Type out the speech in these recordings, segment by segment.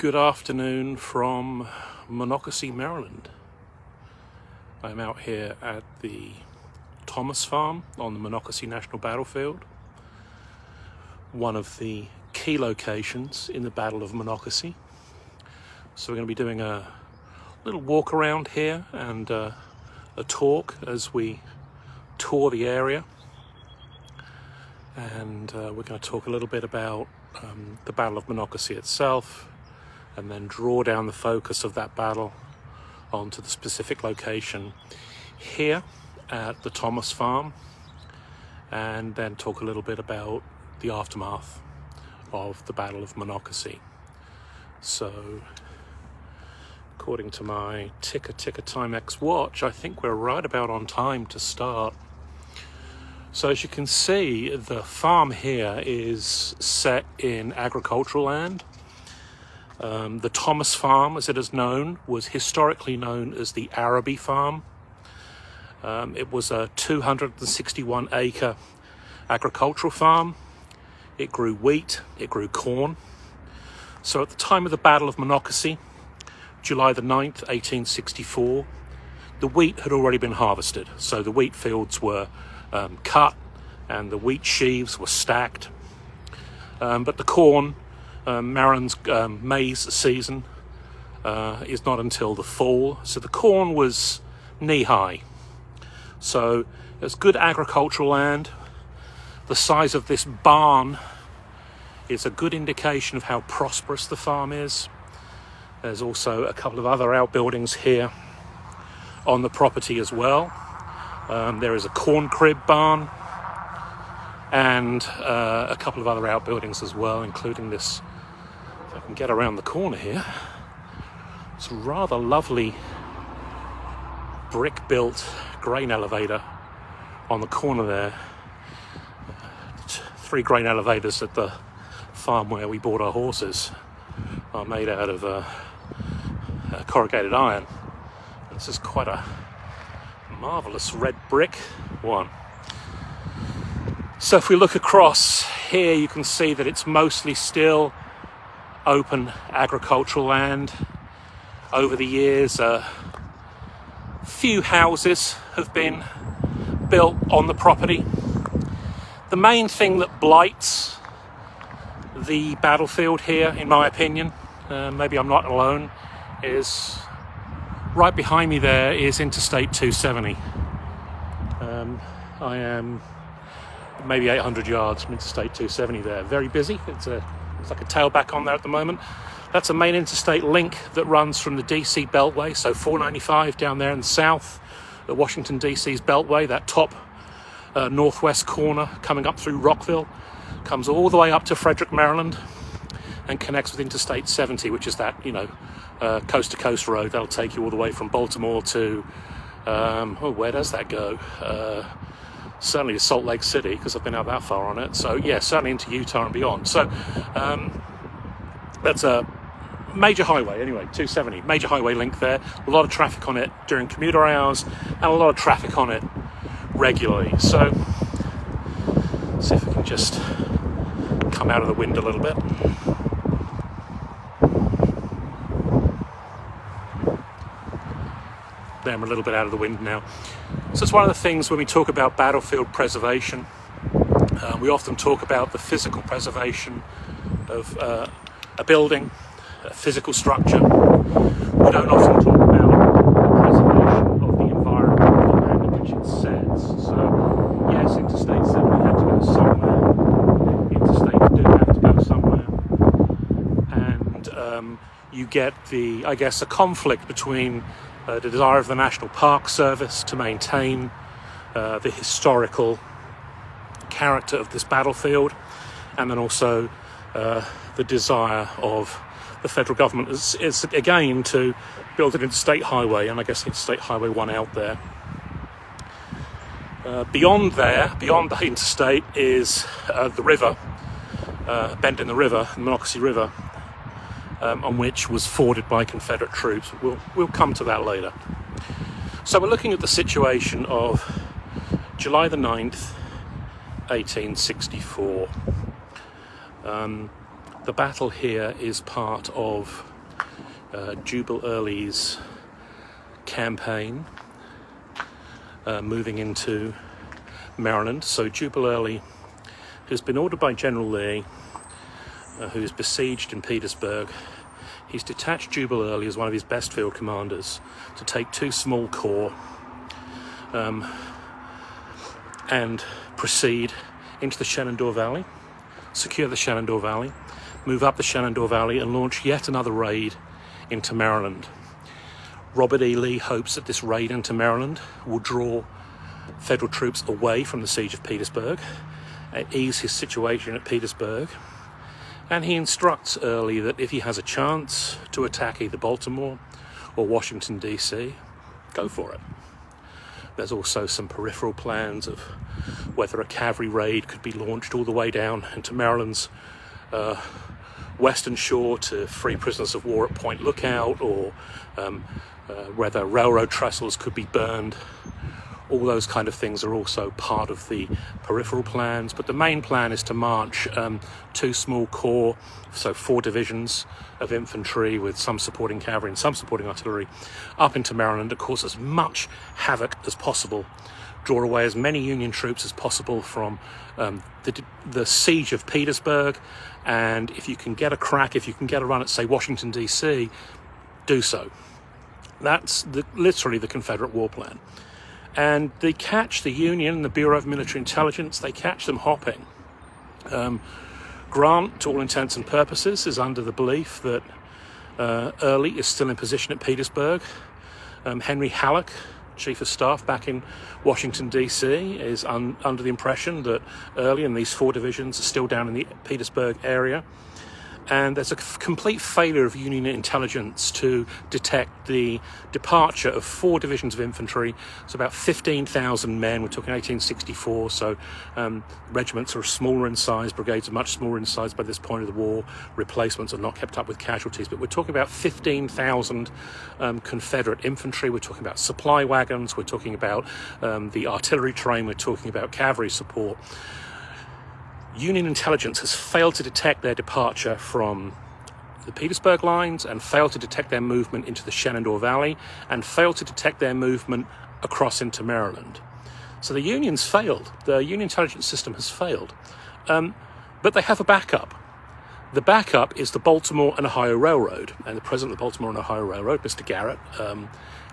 Good afternoon from Monocacy, Maryland. I'm out here at the Thomas Farm on the Monocacy National Battlefield, one of the key locations in the Battle of Monocacy. So we're going to be doing a little walk around here and a talk as we tour the area. And we're going to talk a little bit about the Battle of Monocacy itself, and then draw down the focus of that battle onto the specific location here at the Thomas Farm, and then talk a little bit about the aftermath of the Battle of Monocacy. So, according to my ticker Timex watch, I think we're right about on time to start. So as you can see, the farm here is set in agricultural land. The Thomas Farm, as it is known, was historically known as the Araby Farm. It was a 261-acre agricultural farm. It grew wheat, it grew corn. So at the time of the Battle of Monocacy, July the 9th, 1864, the wheat had already been harvested. So the wheat fields were cut and the wheat sheaves were stacked. But the corn, Maryland's maize season is not until the fall, so the corn was knee-high. So it's good agricultural land. The size of this barn is a good indication of how prosperous the farm is. There's also a couple of other outbuildings here on the property as well. There is a corn crib barn and a couple of other outbuildings as well, including this, if I can get around the corner here, it's a rather lovely brick-built grain elevator on the corner there. 3 grain elevators at the farm where we bought our horses are made out of corrugated iron. This is quite a marvellous red brick one. So if we look across here, you can see that it's mostly still open agricultural land. Over the years, a few houses have been built on the property. The main thing that blights the battlefield here, in my opinion, maybe I'm not alone, is right behind me there is Interstate 270. I am maybe 800 yards from Interstate 270 there. Very busy. It's like a tailback on there at the moment. That's a main interstate link that runs from the DC Beltway, so 495 down there in the south, the Washington DC's Beltway, that top northwest corner coming up through Rockville, comes all the way up to Frederick, Maryland, and connects with Interstate 70, which is that, coast-to-coast road that'll take you all the way from Baltimore to, where does that go? Certainly to Salt Lake City, because I've been out that far on it. So yeah, certainly into Utah and beyond. So that's a major highway, anyway, 270, major highway link there. A lot of traffic on it during commuter hours, and a lot of traffic on it regularly. So let's see if we can just come out of the wind a little bit. There, I'm a little bit out of the wind now. So it's one of the things when we talk about battlefield preservation, we often talk about the physical preservation of a building, a physical structure. We don't often talk about the preservation of the environment, the land in which it sets. So yes, Interstate 70 had to go somewhere. Interstates do have to go somewhere. And you get a conflict between the desire of the National Park Service to maintain the historical character of this battlefield, and then also the desire of the federal government is again to build an interstate highway, and I guess Interstate Highway 1 out there. Beyond the interstate is the river, bend in the river, the Monocacy River, on which was forded by Confederate troops. We'll come to that later. So we're looking at the situation of July the 9th, 1864. The battle here is part of Jubal Early's campaign moving into Maryland. So Jubal Early, who's been ordered by General Lee, who's besieged in Petersburg, he's detached Jubal Early as one of his best field commanders to take 2 small corps and proceed into the Shenandoah Valley, secure the Shenandoah Valley, move up the Shenandoah Valley and launch yet another raid into Maryland. Robert E. Lee hopes that this raid into Maryland will draw federal troops away from the siege of Petersburg, ease his situation at Petersburg, and he instructs Early that if he has a chance to attack either Baltimore or Washington, D.C., go for it. There's also some peripheral plans of whether a cavalry raid could be launched all the way down into Maryland's western shore to free prisoners of war at Point Lookout, or whether railroad trestles could be burned. All those kind of things are also part of the peripheral plans, but the main plan is to march 2 small corps, so 4 divisions of infantry with some supporting cavalry and some supporting artillery, up into Maryland to cause as much havoc as possible, draw away as many Union troops as possible from the siege of Petersburg, and if you can get a crack, if you can get a run at, say, Washington, D.C., do so. That's literally the Confederate war plan. And they catch the Union, the Bureau of Military Intelligence, they catch them hopping. Grant, to all intents and purposes, is under the belief that Early is still in position at Petersburg. Henry Halleck, Chief of Staff back in Washington, D.C., is under the impression that Early and these 4 divisions are still down in the Petersburg area. And there's a complete failure of Union intelligence to detect the departure of 4 divisions of infantry. It's about 15,000 men. We're talking 1864, so regiments are smaller in size, brigades are much smaller in size by this point of the war. Replacements are not kept up with casualties, but we're talking about 15,000 Confederate infantry. We're talking about supply wagons. We're talking about the artillery train. We're talking about cavalry support. Union intelligence has failed to detect their departure from the Petersburg lines, and failed to detect their movement into the Shenandoah Valley, and failed to detect their movement across into Maryland. So the Union's failed. The Union intelligence system has failed. But they have a backup. The backup is the Baltimore and Ohio Railroad, and the president of the Baltimore and Ohio Railroad, Mr. Garrett,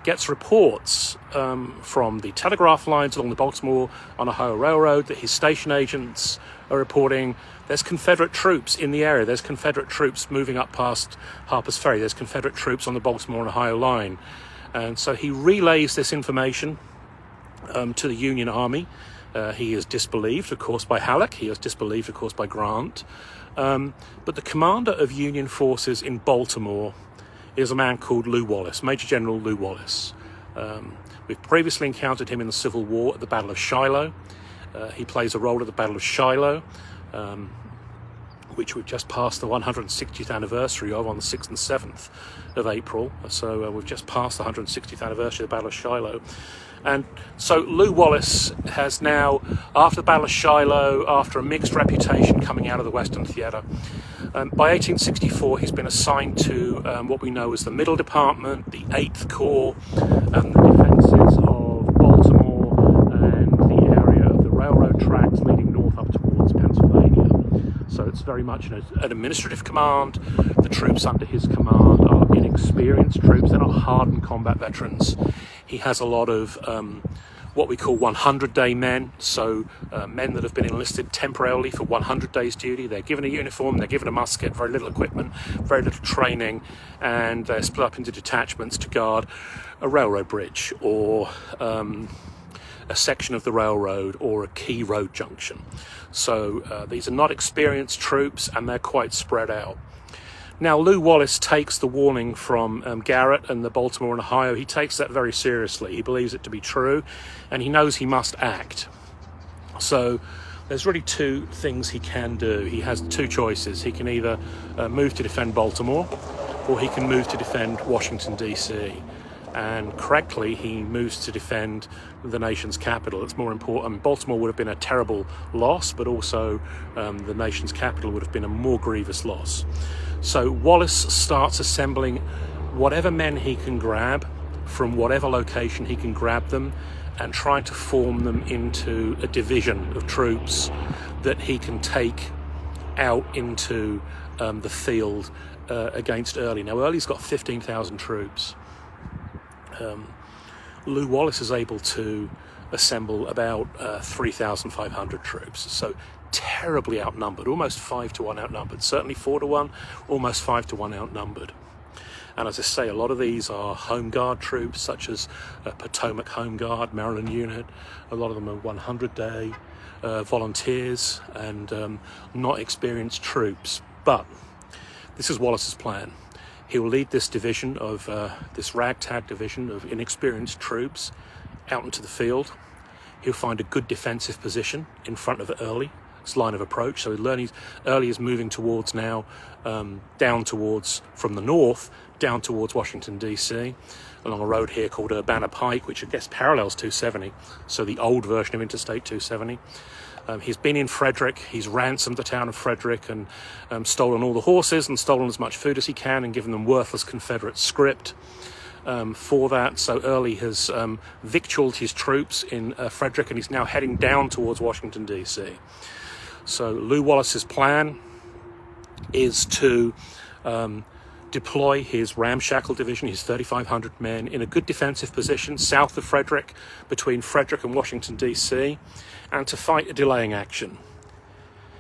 gets reports from the telegraph lines along the Baltimore and Ohio Railroad that his station agents are reporting there's Confederate troops in the area, there's Confederate troops moving up past Harper's Ferry, there's Confederate troops on the Baltimore and Ohio line. And so he relays this information to the Union Army. He is disbelieved, of course, by Halleck. He is disbelieved, of course, by Grant. But the commander of Union forces in Baltimore is a man called Lew Wallace, Major General Lew Wallace. We've previously encountered him in the Civil War at the Battle of Shiloh. He plays a role at the Battle of Shiloh, which we've just passed the 160th anniversary of on the 6th and 7th of April. So we've just passed the 160th anniversary of the Battle of Shiloh. And so Lew Wallace has now, after the Battle of Shiloh, after a mixed reputation coming out of the Western Theatre, by 1864 he's been assigned to what we know as the Middle Department, the 8th Corps, and the defences of Baltimore and the area of the railroad tracks leading north up towards Pennsylvania. So it's very much an administrative command. The troops under his command are inexperienced troops. They're not hardened combat veterans. He has a lot of what we call 100-day men, so men that have been enlisted temporarily for 100 days duty. They're given a uniform, they're given a musket, very little equipment, very little training, and they're split up into detachments to guard a railroad bridge, or a section of the railroad, or a key road junction. So these are not experienced troops, and they're quite spread out. Now, Lew Wallace takes the warning from Garrett and the Baltimore and Ohio. He takes that very seriously. He believes it to be true, and he knows he must act. So there's really 2 things he can do. He has 2 choices. He can either move to defend Baltimore, or he can move to defend Washington, D.C. And correctly, he moves to defend the nation's capital. It's more important. Baltimore would have been a terrible loss, but also the nation's capital would have been a more grievous loss. So Wallace starts assembling whatever men he can grab from whatever location he can grab them, and try to form them into a division of troops that he can take out into the field against Early. Now, Early's got 15,000 troops. Lew Wallace is able to assemble about 3,500 troops. So terribly outnumbered, almost 5 to 1 outnumbered, certainly 4 to 1, almost 5 to 1 outnumbered. And as I say, a lot of these are Home Guard troops, such as Potomac Home Guard, Maryland Unit. A lot of them are 100-day volunteers and not experienced troops. But this is Wallace's plan. He will lead this division of, this ragtag division of inexperienced troops out into the field. He'll find a good defensive position in front of Early. It's line of approach. So Early is moving towards now, down towards, from the north, down towards Washington, D.C., along a road here called Urbana Pike, which I guess parallels 270, so the old version of Interstate 270. He's been in Frederick. He's ransomed the town of Frederick and stolen all the horses and stolen as much food as he can and given them worthless Confederate script for that. So Early has victualled his troops in Frederick, and he's now heading down towards Washington, D.C. So Lew Wallace's plan is to deploy his ramshackle division, his 3,500 men, in a good defensive position south of Frederick, between Frederick and Washington, D.C., and to fight a delaying action.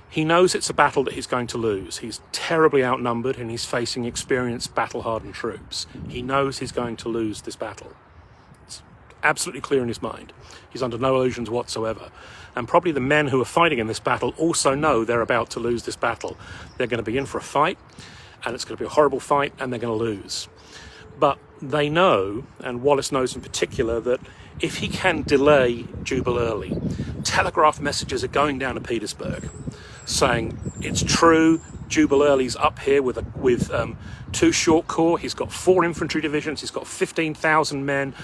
He knows it's a battle that he's going to lose. He's terribly outnumbered and he's facing experienced, battle-hardened troops. He knows he's going to lose this battle. It's absolutely clear in his mind. He's under no illusions whatsoever. And probably the men who are fighting in this battle also know they're about to lose this battle. They're going to be in for a fight, and it's going to be a horrible fight, and they're going to lose. But they know, and Wallace knows in particular, that if he can delay Jubal Early, telegraph messages are going down to Petersburg saying it's true, Jubal Early's up here with 2 short corps. He's got 4 infantry divisions. He's got 15,000 men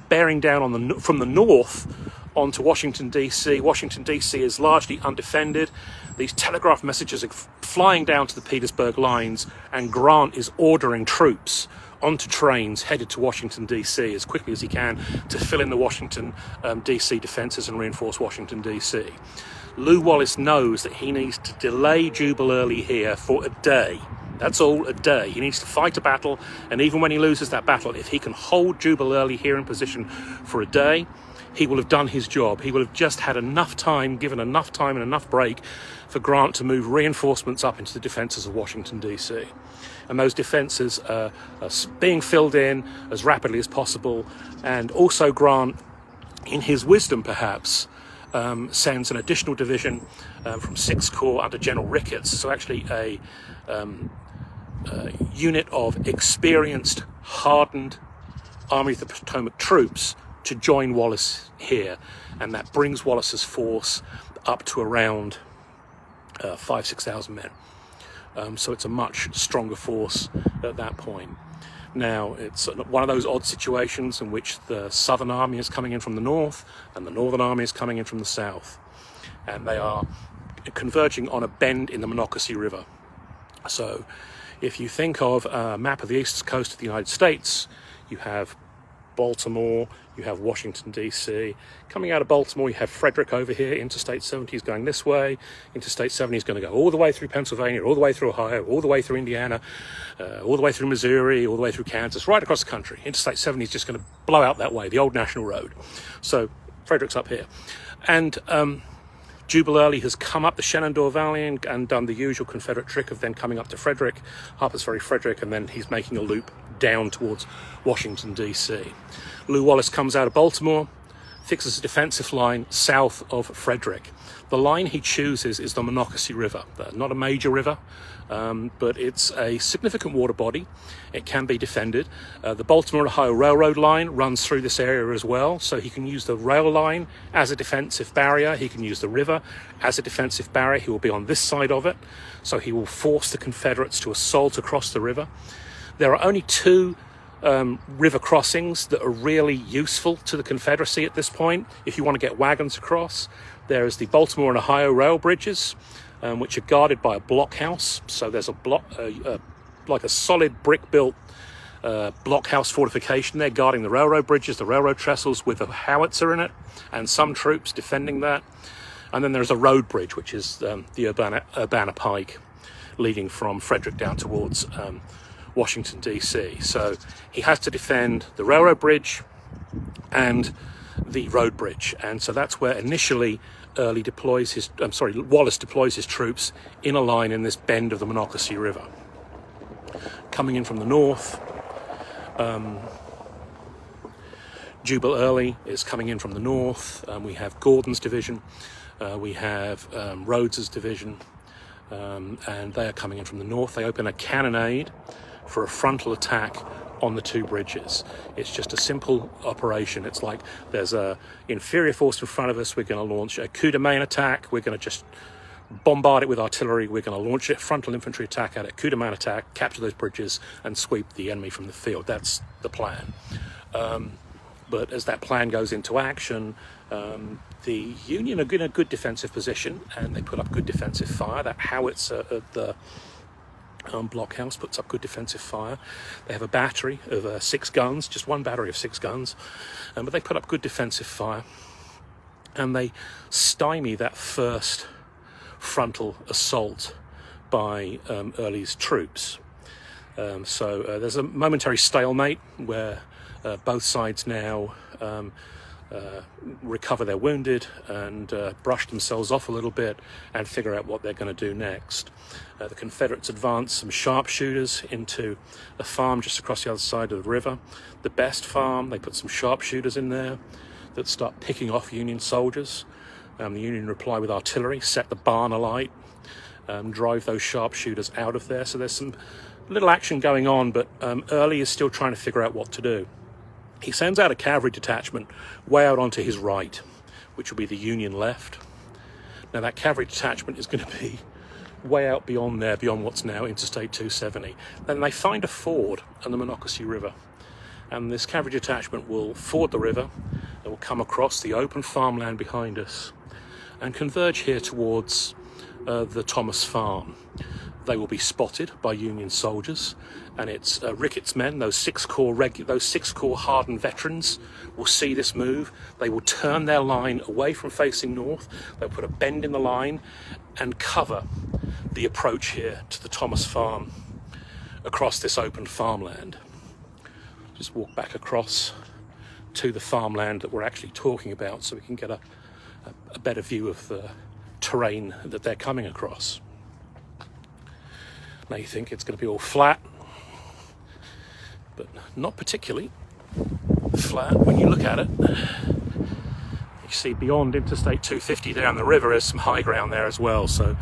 bearing down from the north onto Washington, D.C. Washington, D.C. is largely undefended. These telegraph messages are flying down to the Petersburg lines, and Grant is ordering troops onto trains headed to Washington, D.C. as quickly as he can to fill in the Washington, D.C. defenses and reinforce Washington, D.C. Lew Wallace knows that he needs to delay Jubal Early here for a day. That's all, a day. He needs to fight a battle, and even when he loses that battle, if he can hold Jubal Early here in position for a day, he will have done his job. He will have just had enough time, given enough time and enough break for Grant to move reinforcements up into the defences of Washington, D.C. And those defences are being filled in as rapidly as possible. And also Grant, in his wisdom perhaps, sends an additional division from 6th Corps under General Ricketts. So actually a unit of experienced, hardened Army of the Potomac troops to join Wallace here, and that brings Wallace's force up to around 5,000-6,000 men. So it's a much stronger force at that point. Now, it's one of those odd situations in which the Southern Army is coming in from the north and the Northern Army is coming in from the south, and they are converging on a bend in the Monocacy River. So if you think of a map of the east coast of the United States, you have Baltimore, you have Washington, D.C. Coming out of Baltimore, you have Frederick over here. Interstate 70 is going this way. Interstate 70 is going to go all the way through Pennsylvania, all the way through Ohio, all the way through Indiana, all the way through Missouri, all the way through Kansas, right across the country. Interstate 70 is just going to blow out that way, the old National Road. So Frederick's up here. And Jubal Early has come up the Shenandoah Valley and done the usual Confederate trick of then coming up to Frederick, Harper's Ferry, Frederick, and then he's making a loop down towards Washington, D.C. Lew Wallace comes out of Baltimore, fixes a defensive line south of Frederick. The line he chooses is the Monocacy River. Not a major river, but it's a significant water body. It can be defended. The Baltimore and Ohio Railroad line runs through this area as well, so he can use the rail line as a defensive barrier. He can use the river as a defensive barrier. He will be on this side of it, so he will force the Confederates to assault across the river. There are only 2 river crossings that are really useful to the Confederacy at this point. If you want to get wagons across, there is the Baltimore and Ohio rail bridges, which are guarded by a blockhouse. So there's a block, like a solid brick-built blockhouse fortification there, guarding the railroad bridges, the railroad trestles, with a howitzer in it, and some troops defending that. And then there's a road bridge, which is the Urbana Pike, leading from Frederick down towards Washington, D.C. So he has to defend the railroad bridge and the road bridge. And so that's where initially Wallace deploys his troops in a line in this bend of the Monocacy River. Coming in from the north, Jubal Early is coming in from the north. We have Gordon's division, we have Rhodes's division, and they are coming in from the north. They open a cannonade for a frontal attack on the two bridges. It's just a simple operation. It's like there's a inferior force in front of us. We're going to launch a coup de main attack. We're going to just bombard it with artillery. We're going to launch a frontal infantry attack at it, coup de main attack, capture those bridges, and sweep the enemy from the field. That's the plan. But as that plan goes into action, the Union are in a good defensive position, and they put up good defensive fire. That howitzer at the blockhouse puts up good defensive fire. They have a battery of 6 guns, just one battery of 6 guns, but they put up good defensive fire, and they stymie that first frontal assault by Early's troops. So there's a momentary stalemate where both sides now recover their wounded and brush themselves off a little bit and figure out what they're going to do next. The Confederates advance some sharpshooters into a farm just across the other side of the river. The best farm, they put some sharpshooters in there that start picking off Union soldiers. The Union reply with artillery, set the barn alight, drive those sharpshooters out of there. So there's some little action going on, but Early is still trying to figure out what to do. He sends out a cavalry detachment way out onto his right, which will be the Union left. Now that cavalry detachment is going to be way out beyond there, beyond what's now Interstate 270. Then they find a ford on the Monocacy River, and this cavalry detachment will ford the river. It will come across the open farmland behind us and converge here towards the Thomas Farm. They will be spotted by Union soldiers, and it's Ricketts men, those 6 corps hardened veterans, will see this move. They will turn their line away from facing north. They'll put a bend in the line and cover the approach here to the Thomas Farm across this open farmland. Just walk back across to the farmland that we're actually talking about so we can get a better view of the terrain that they're coming across. Now you think it's going to be all flat, but not particularly flat. When you look at it, you see beyond Interstate 250 down the river, there's some high ground there as well, so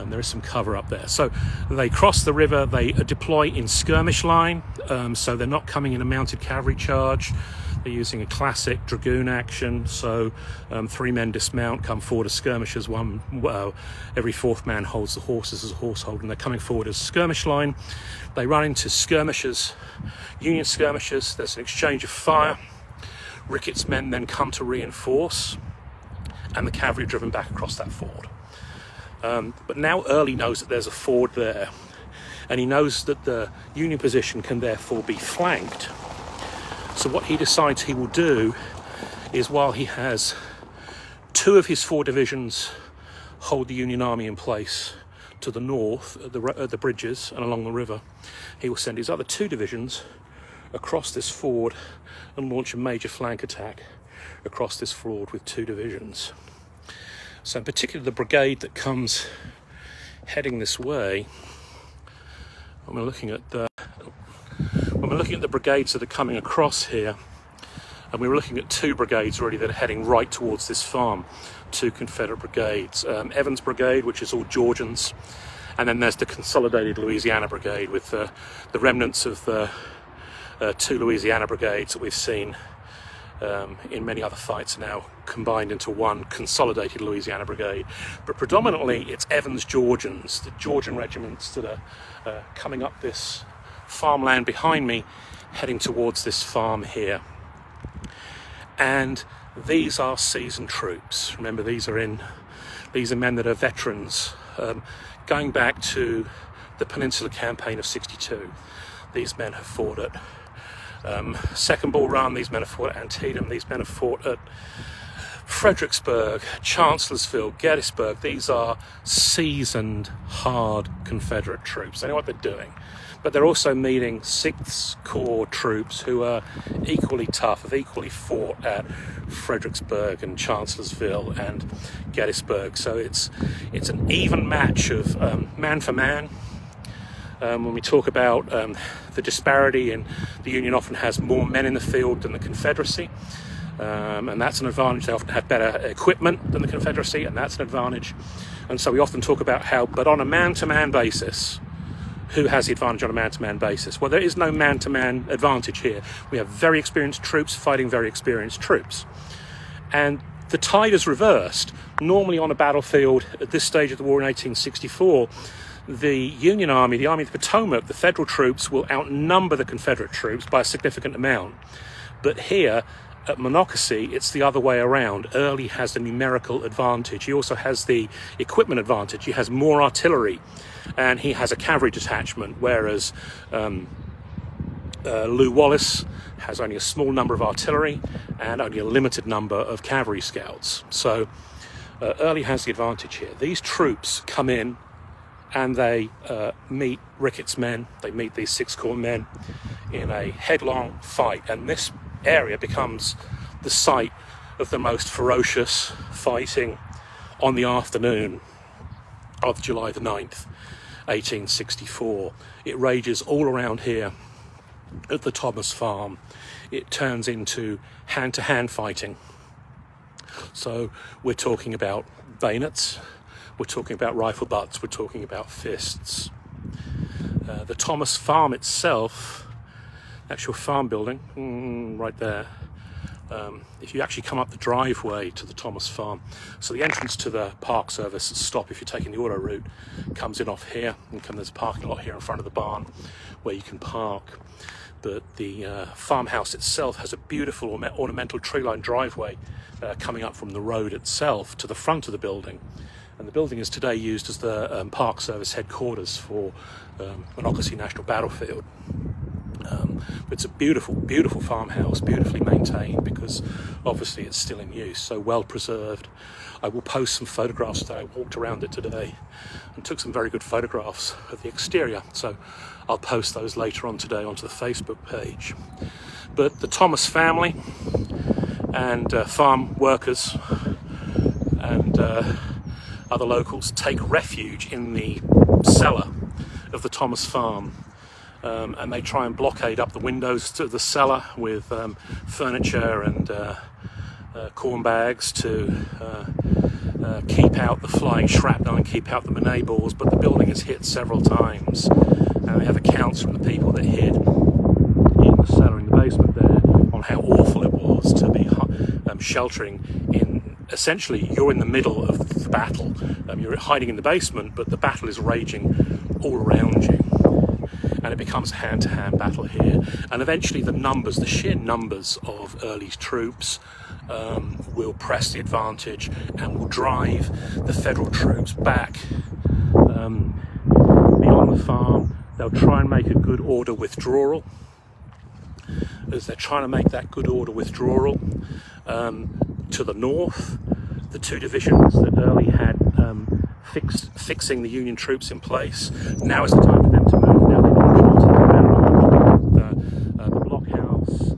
there is some cover up there. So they cross the river, they deploy in skirmish line, so they're not coming in a mounted cavalry charge. They're using a classic dragoon action, so 3 men dismount, come forward as skirmishers. Every 4th man holds the horses as a horse hold, and they're coming forward as skirmish line. They run into skirmishers, Union skirmishers. There's an exchange of fire. Ricketts men then come to reinforce, and the cavalry are driven back across that ford. But now Early knows that there's a ford there, and he knows that the Union position can therefore be flanked. So what he decides he will do is, while he has 2 of his 4 divisions hold the Union army in place to the north at the bridges and along the river, he will send his other 2 divisions across this ford and launch a major flank attack across this ford with 2 divisions. So in particular the brigade that comes heading this way, when we're looking at the brigades that are coming across here, and we're looking at 2 brigades really that are heading right towards this farm, 2 Confederate brigades. Evans' brigade, which is all Georgians, and then there's the Consolidated Louisiana Brigade with the remnants of the 2 Louisiana brigades that we've seen in many other fights now combined into one Consolidated Louisiana Brigade. But predominantly it's Evans Georgians, the Georgian regiments that are coming up this farmland behind me, heading towards this farm here. And these are seasoned troops. Remember, these are men that are veterans, going back to the Peninsula Campaign of '62. these men have fought at Second Bull Run, these men have fought at Antietam, these men have fought at Fredericksburg, Chancellorsville, Gettysburg. These are seasoned, hard Confederate troops. They know what they're doing. But they're also meeting 6th Corps troops who are equally tough, have equally fought at Fredericksburg and Chancellorsville and Gettysburg. So it's an even match of man for man. When we talk about the disparity, and the Union often has more men in the field than the Confederacy, and that's an advantage. They often have better equipment than the Confederacy, and that's an advantage. And so we often talk about how, but on a man-to-man basis, who has the advantage on a man-to-man basis? Well, there is no man-to-man advantage here. We have very experienced troops fighting very experienced troops. And the tide is reversed. Normally on a battlefield at this stage of the war in 1864, the Union Army, the Army of the Potomac, the Federal troops will outnumber the Confederate troops by a significant amount. But here at Monocacy, it's the other way around. Early has the numerical advantage. He also has the equipment advantage. He has more artillery, and he has a cavalry detachment, whereas Lew Wallace has only a small number of artillery and only a limited number of cavalry scouts. So Early has the advantage here. These troops come in and they meet Ricketts' men. They meet these 6th Corps men in a headlong fight, and this area becomes the site of the most ferocious fighting on the afternoon of July the 9th, 1864. It rages all around here at the Thomas Farm. It turns into hand-to-hand fighting. So we're talking about bayonets, we're talking about rifle butts, we're talking about fists. The Thomas Farm itself, actual farm building, right there. If you actually come up the driveway to the Thomas Farm, so the entrance to the Park Service stop, if you're taking the auto route, comes in off here, and there's a parking lot here in front of the barn where you can park. But the farmhouse itself has a beautiful ornamental tree-lined driveway coming up from the road itself to the front of the building. And the building is today used as the Park Service headquarters for Monocacy National Battlefield. It's a beautiful, beautiful farmhouse, beautifully maintained, because obviously it's still in use, so well preserved. I will post some photographs that I walked around it today and took some very good photographs of the exterior, so I'll post those later on today onto the Facebook page. But the Thomas family and farm workers and other locals take refuge in the cellar of the Thomas Farm. And they try and blockade up the windows to the cellar with furniture and corn bags to keep out the flying shrapnel and keep out the Monet balls. But the building is hit several times, and they have accounts from the people that hid in the cellar, in the basement there, on how awful it was to be sheltering in. Essentially, you're in the middle of the battle. You're hiding in the basement, but the battle is raging all around you. And it becomes a hand-to-hand battle here. And eventually the sheer numbers of Early's troops will press the advantage and will drive the Federal troops back beyond the farm. They'll try and make a good order withdrawal. As they're trying to make that good order withdrawal to the north, the two divisions that Early had fixing the Union troops in place, now is the time for them to move. Now they've the blockhouse.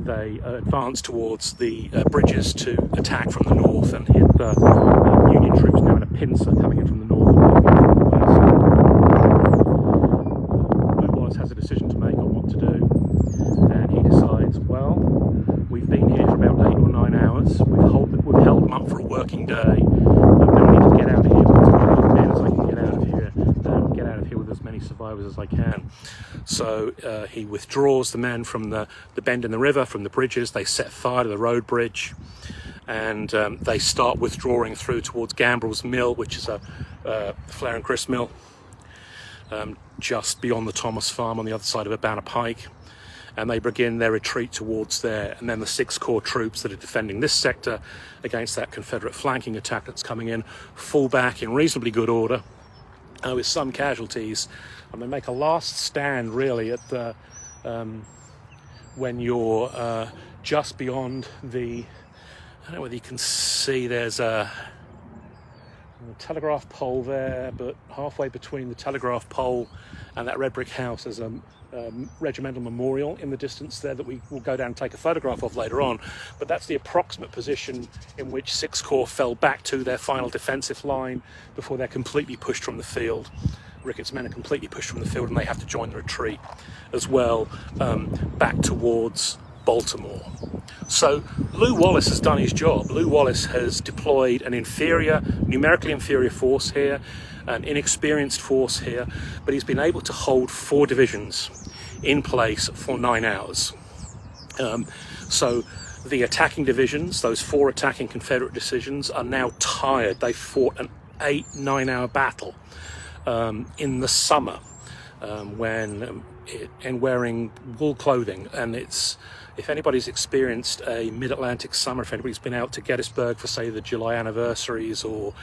They advance towards the bridges to attack from the north and hit the Union troops now in a pincer coming in from the north and coming in from the west. Lew Wallace has a decision to make on what to do, and he decides, well, we've been here for about 8 or 9 hours, we've held them up for a working day, but now I need to get out of here with as many men as I can get out of here, and get out of here with as many survivors as I can. So he withdraws the men from the bend in the river, from the bridges. They set fire to the road bridge, and they start withdrawing through towards Gambrel's Mill, which is a flour and grist mill, just beyond the Thomas Farm on the other side of Urbana Pike. And they begin their retreat towards there. And then the 6th Corps troops that are defending this sector against that Confederate flanking attack that's coming in fall back in reasonably good order with some casualties. And they make a last stand really at the when you're just beyond the, I don't know whether you can see, there's a telegraph pole there, but halfway between the telegraph pole and that red brick house there's a regimental memorial in the distance there that we will go down and take a photograph of later on. But that's the approximate position in which 6th Corps fell back to their final defensive line before they're completely pushed from the field. Ricketts' men are completely pushed from the field and they have to join the retreat as well, back towards Baltimore. So Lew Wallace has done his job. Lew Wallace has deployed an inferior, numerically inferior force here, an inexperienced force here, but he's been able to hold 4 divisions in place for 9 hours. So the attacking divisions, those 4 attacking Confederate divisions, are now tired. They fought an 8-9 hour battle in the summer and wearing wool clothing. And it's, if anybody's experienced a mid-Atlantic summer, if anybody's been out to Gettysburg for, say, the July anniversaries, or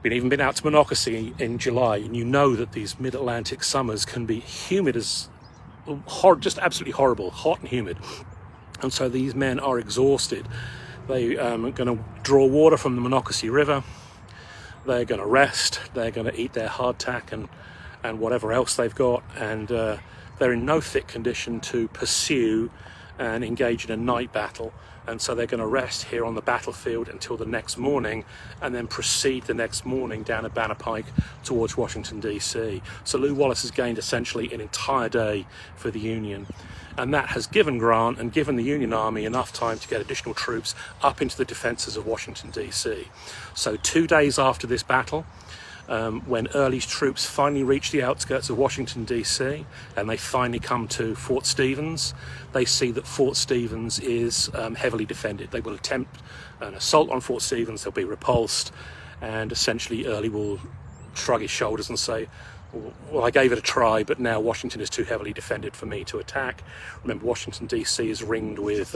even been out to Monocacy in July, and you know that these mid-Atlantic summers can be humid as just absolutely horrible, hot and humid. And so these men are exhausted. They are going to draw water from the Monocacy River. They're going to rest. They're going to eat their hardtack and whatever else they've got, and they're in no fit condition to pursue and engage in a night battle. And so they're going to rest here on the battlefield until the next morning, and then proceed the next morning down a Banner Pike towards Washington, D.C. So Lew Wallace has gained essentially an entire day for the Union. And that has given Grant and given the Union Army enough time to get additional troops up into the defences of Washington, D.C. So 2 days after this battle, when Early's troops finally reach the outskirts of Washington, D.C., and they finally come to Fort Stevens, they see that Fort Stevens is heavily defended. They will attempt an assault on Fort Stevens, they'll be repulsed, and essentially Early will shrug his shoulders and say, well, I gave it a try, but now Washington is too heavily defended for me to attack. Remember, Washington, D.C. is ringed with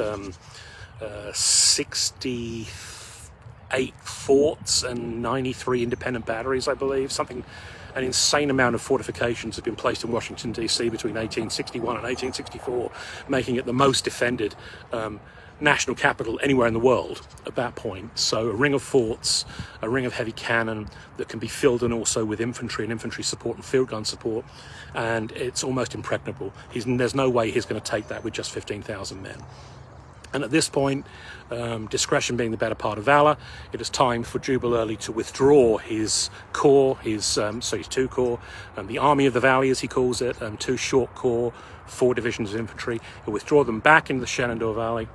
68 forts and 93 independent batteries, I believe. An insane amount of fortifications have been placed in Washington, D.C. between 1861 and 1864, making it the most defended national capital anywhere in the world at that point. So a ring of forts, a ring of heavy cannon that can be filled in also with infantry and infantry support and field gun support, and it's almost impregnable. There's no way he's going to take that with just 15,000 men. And at this point, discretion being the better part of valor, it is time for Jubal Early to withdraw his corps, his 2 corps, the Army of the Valley, as he calls it, 2 short corps, 4 divisions of infantry. He'll withdraw them back into the Shenandoah Valley,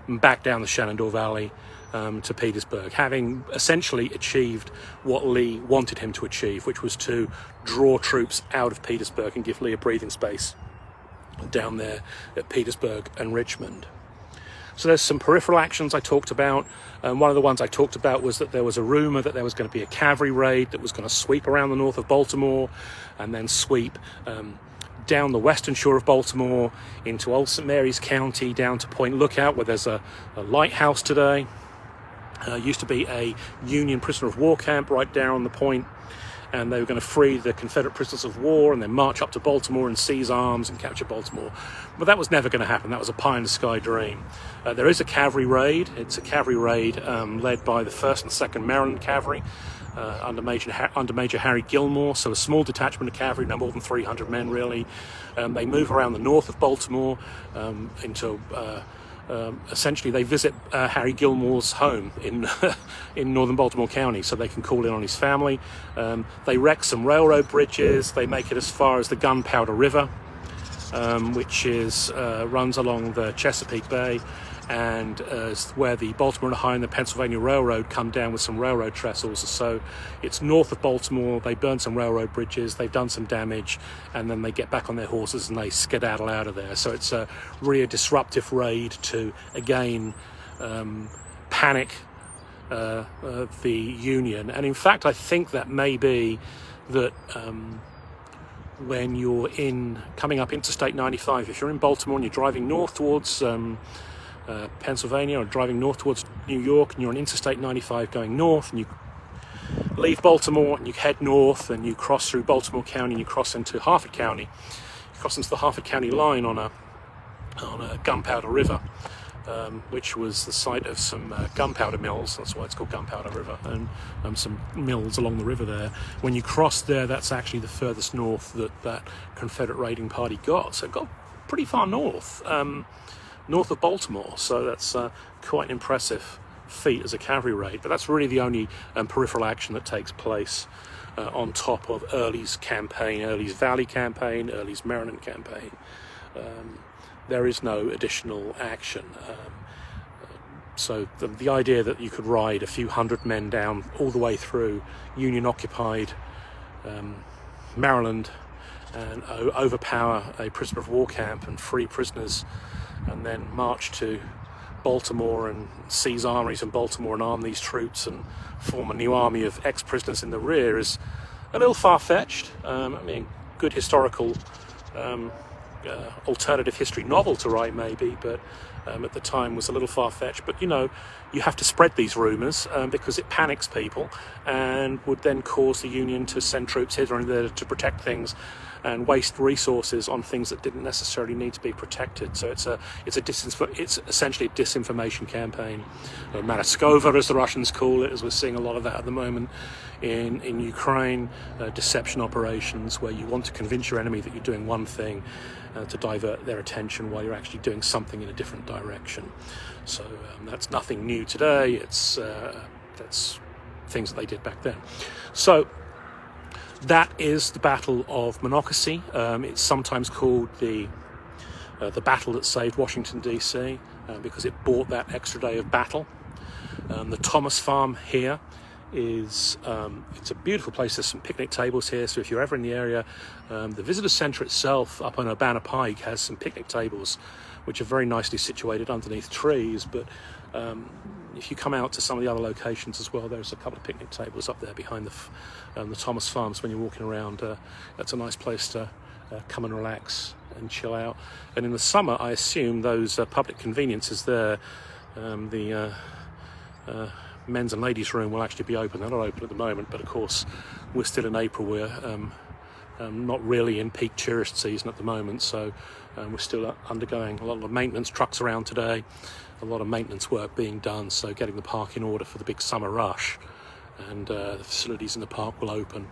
and back down the Shenandoah Valley to Petersburg, having essentially achieved what Lee wanted him to achieve, which was to draw troops out of Petersburg and give Lee a breathing space down there at Petersburg and Richmond. So there's some peripheral actions I talked about. One of the ones I talked about was that there was a rumor that there was going to be a cavalry raid that was going to sweep around the north of Baltimore and then sweep down the western shore of Baltimore into Old St. Mary's County down to Point Lookout, where there's a lighthouse today. Used to be a Union prisoner of war camp right down on the point, and they were going to free the Confederate prisoners of war and then march up to Baltimore and seize arms and capture Baltimore. But that was never going to happen. That was a pie-in-the-sky dream. There is a cavalry raid. It's a cavalry raid led by the 1st and 2nd Maryland Cavalry under Major Harry Gilmore. So a small detachment of cavalry, no more than 300 men really. They move around the north of Baltimore into... essentially they visit Harry Gilmore's home in in northern Baltimore County, so they can call in on his family. They wreck some railroad bridges. They make it as far as the Gunpowder River, which runs along the Chesapeake Bay, and where the Baltimore and Ohio and the Pennsylvania Railroad come down with some railroad trestles. So it's north of Baltimore. They burn some railroad bridges, they've done some damage, and then they get back on their horses and they skedaddle out of there. So it's a really disruptive raid to again panic the Union. And in fact, I think that may be that when you're coming up Interstate 95, if you're in Baltimore and you're driving north towards Pennsylvania, or driving north towards New York, and you're on Interstate 95 going north, and you leave Baltimore and you head north and you cross through Baltimore County and you cross into Harford County. You cross into the Harford County line on a Gunpowder River, which was the site of some gunpowder mills. That's why it's called Gunpowder River, and some mills along the river there. When you cross there, that's actually the furthest north that Confederate raiding party got. So it got pretty far north, north of Baltimore. So that's quite an impressive feat as a cavalry raid. But that's really the only peripheral action that takes place on top of Early's campaign, Early's Valley campaign, Early's Maryland campaign. There is no additional action. So the idea that you could ride a few hundred men down all the way through Union-occupied Maryland and overpower a prisoner of war camp and free prisoners, and then march to Baltimore and seize armories in Baltimore and arm these troops and form a new army of ex-prisoners in the rear is a little far-fetched. I mean, good historical alternative history novel to write maybe, but at the time was a little far-fetched. But you know, you have to spread these rumours because it panics people and would then cause the Union to send troops hither and there to protect things and waste resources on things that didn't necessarily need to be protected. So it's essentially a disinformation campaign. Mataskova, as the Russians call it, as we're seeing a lot of that at the moment in Ukraine, deception operations where you want to convince your enemy that you're doing one thing to divert their attention while you're actually doing something in a different direction. So that's nothing new today. That's things that they did back then. So that is the Battle of Monocacy. It's sometimes called the battle that saved Washington DC because it bought that extra day of battle. The Thomas Farm here is it's a beautiful place. There's some picnic tables here, so if you're ever in the area, the visitor centre itself up on Urbana Pike has some picnic tables which are very nicely situated underneath trees. But if you come out to some of the other locations as well, there's a couple of picnic tables up there behind the Thomas Farms. When you're walking around, that's a nice place to come and relax and chill out. And in the summer, I assume those public conveniences there, the men's and ladies' room will actually be open. They're not open at the moment, but of course we're still in April. We're not really in peak tourist season at the moment, so we're still undergoing a lot of maintenance. Trucks around today, a lot of maintenance work being done, so getting the park in order for the big summer rush, and the facilities in the park will open.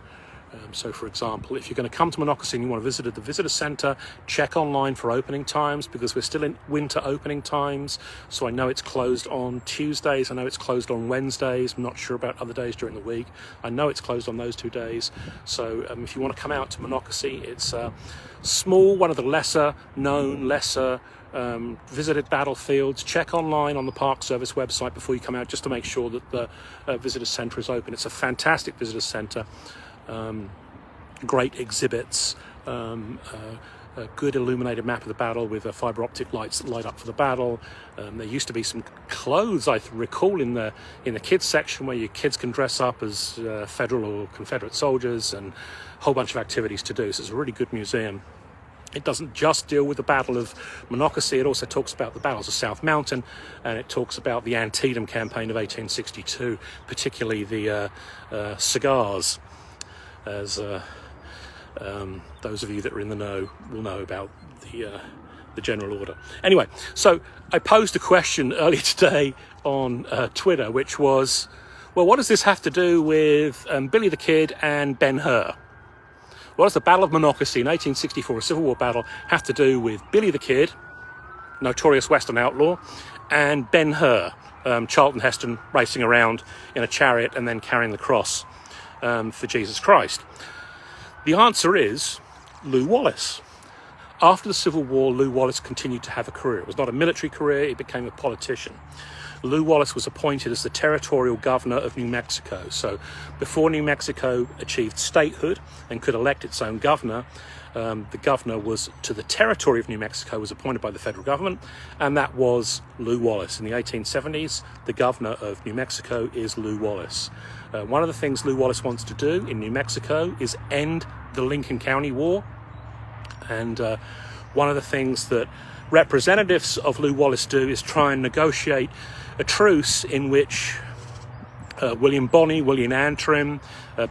So for example, if you're going to come to Monocacy and you want to visit the visitor centre, check online for opening times, because we're still in winter opening times. So I know it's closed on Tuesdays, I know it's closed on Wednesdays, I'm not sure about other days during the week. I know it's closed on those 2 days. So if you want to come out to Monocacy, it's small, one of the lesser known, visited battlefields. Check online on the Park Service website before you come out, just to make sure that the visitor centre is open. It's a fantastic visitor centre. Great exhibits, a good illuminated map of the battle with fibre optic lights that light up for the battle. There used to be some clothes, I recall, in the kids section where your kids can dress up as Federal or Confederate soldiers, and a whole bunch of activities to do. So it's a really good museum. It doesn't just deal with the Battle of Monocacy, it also talks about the battles of South Mountain, and it talks about the Antietam campaign of 1862, particularly the cigars, as those of you that are in the know will know about the general order. Anyway, so I posed a question earlier today on Twitter, which was, well, what does this have to do with Billy the Kid and Ben-Hur? What does the Battle of Monocacy in 1864, a Civil War battle, have to do with Billy the Kid, notorious Western outlaw, and Ben-Hur, Charlton Heston racing around in a chariot and then carrying the cross for Jesus Christ? The answer is Lew Wallace. After the Civil War, Lew Wallace continued to have a career. It was not a military career, he became a politician. Lew Wallace was appointed as the territorial governor of New Mexico. So before New Mexico achieved statehood and could elect its own governor, the governor was to the territory of New Mexico was appointed by the federal government, and that was Lew Wallace. In the 1870s, the governor of New Mexico is Lew Wallace. One of the things Lew Wallace wants to do in New Mexico is end the Lincoln County War, and one of the things that representatives of Lew Wallace do is try and negotiate a truce in which William Bonney, William Antrim,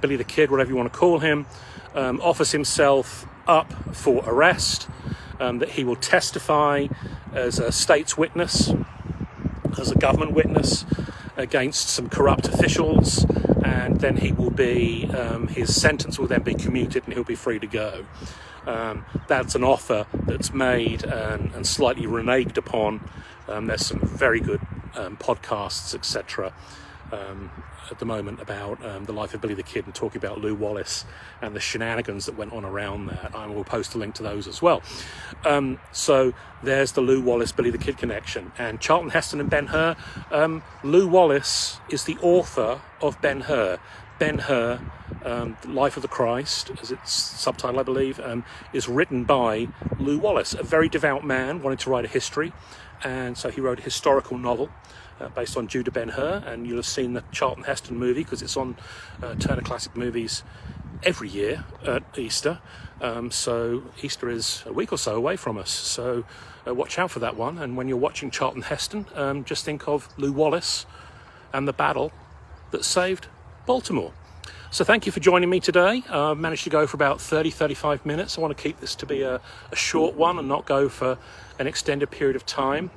Billy the Kid, whatever you want to call him, offers himself up for arrest, that he will testify as a state's witness, as a government witness against some corrupt officials, and then he will be, his sentence will then be commuted and he'll be free to go. That's an offer that's made and slightly reneged upon. There's some very good podcasts, etc., at the moment about the life of Billy the Kid, and talking about Lew Wallace and the shenanigans that went on around that. I will post a link to those as well. So there's the Lew Wallace Billy the Kid connection. And Charlton Heston and Ben-Hur. Lew Wallace is the author of Ben-Hur. Ben-Hur, The Life of the Christ, as its subtitle I believe, is written by Lew Wallace, a very devout man, wanted to write a history, and so he wrote a historical novel based on Judah Ben-Hur, and you'll have seen the Charlton Heston movie because it's on Turner Classic Movies every year at Easter. So Easter is a week or so away from us, so watch out for that one. And when you're watching Charlton Heston, just think of Lew Wallace and the battle that saved Baltimore. So thank you for joining me today. I've managed to go for about 30-35 minutes. I want to keep this to be a short one and not go for an extended period of time.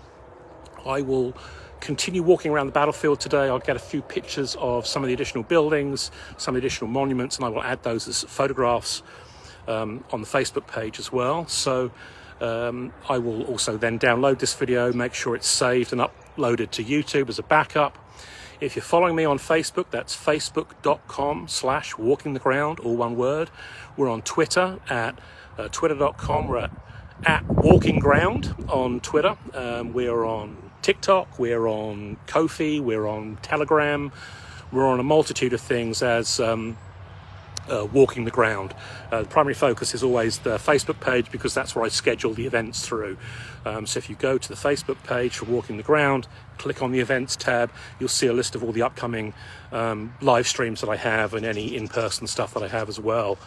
I will continue walking around the battlefield today. I'll get a few pictures of some of the additional buildings, some of the additional monuments, and I will add those as photographs on the Facebook page as well. So I will also then download this video, make sure it's saved and uploaded to YouTube as a backup. If you're following me on Facebook, that's facebook.com/walkingtheground, all one word. We're on Twitter at twitter.com. We're at walkingground on Twitter. We're on TikTok, we're on Ko-fi, we're on Telegram, we're on a multitude of things as Walking the Ground. The primary focus is always the Facebook page because that's where I schedule the events through. So if you go to the Facebook page for Walking the Ground, click on the events tab, you'll see a list of all the upcoming live streams that I have and any in-person stuff that I have as well.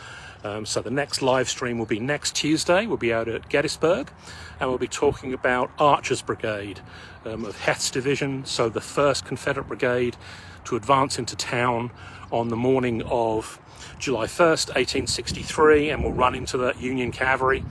So the next live stream will be next Tuesday. We'll be out at Gettysburg, and we'll be talking about Archer's Brigade of Heth's division, so the 1st Confederate Brigade to advance into town on the morning of July 1st, 1863, and we'll run into the Union cavalry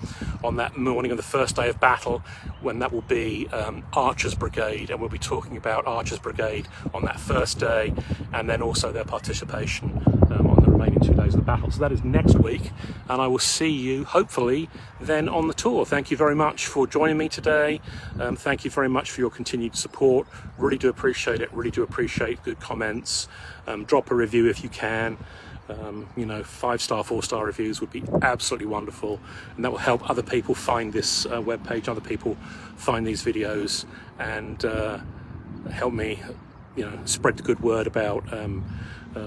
on that morning of the first day of battle, when that will be Archer's Brigade, and we'll be talking about Archer's Brigade on that first day, and then also their participation on the remaining 2 days of the battle. So that is next week, and I will see you hopefully then on the tour. Thank you very much for joining me today. Thank you very much for your continued support. Really do appreciate it. Really do appreciate good comments. Drop a review if you can. 5-star, 4-star reviews would be absolutely wonderful, and that will help other people find this webpage, other people find these videos, and help me, spread the good word about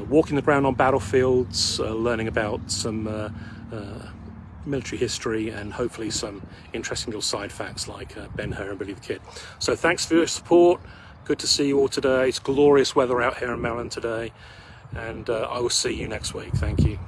walking the ground on battlefields, learning about some military history, and hopefully some interesting little side facts like Ben-Hur and Billy the Kid. So thanks for your support. Good to see you all today. It's glorious weather out here in Maryland today. And I will see you next week. Thank you.